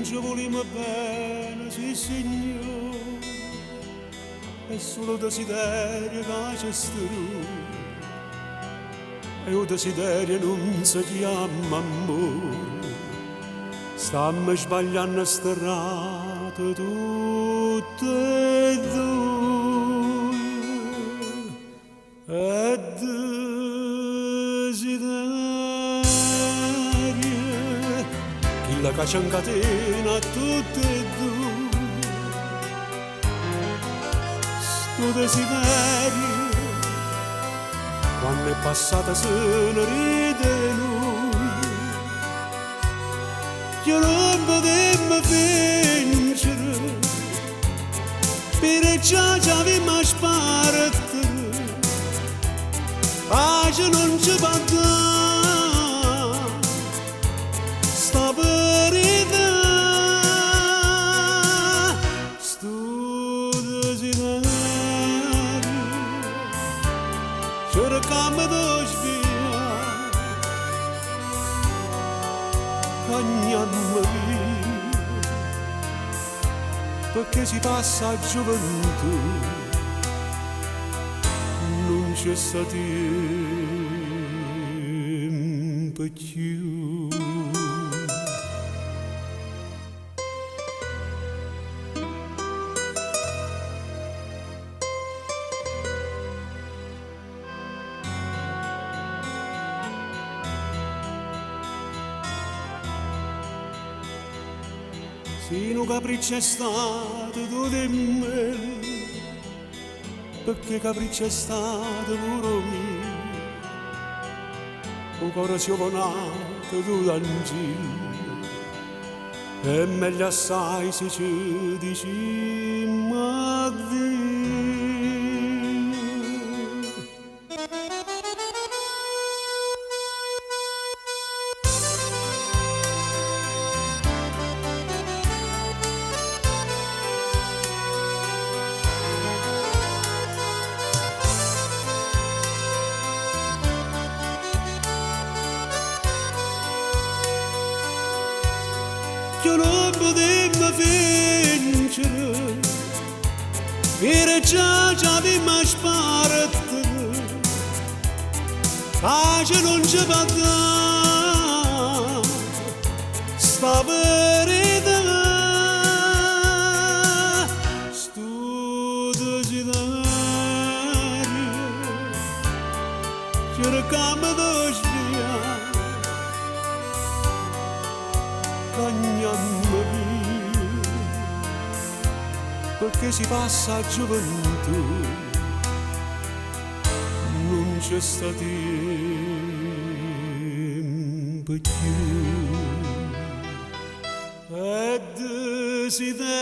ci volimmo bene, sì signore, è solo desiderio che c'è stato. E il desiderio non si chiama amore, stiamo sbagliando strade tutte e due. E desiderio che la caccia in catena tutte e due. Sto desiderio quando è passata se ne ride lui, io non potevo vincere, per già ci avevamo sparato, pace non ci va dare, sta verità, sto desiderio. Cercam de sviare, cagnammo via, perché si passa a gioventù, non c'è sta tempo più. Se un capriccio è stato tu di me, perché capriccio è stato pure mio, un cuore si è vonato tu da in giro, e meglio assai se ci dicimmo addio. Io non potevo vincere, per già ci avevamo sparato, pace non ci va dare, sta verità, sto desiderio, cercamo di sviare. Cagnammo via, perché si passa a gioventù, non c'è sta tempo più. E desiderio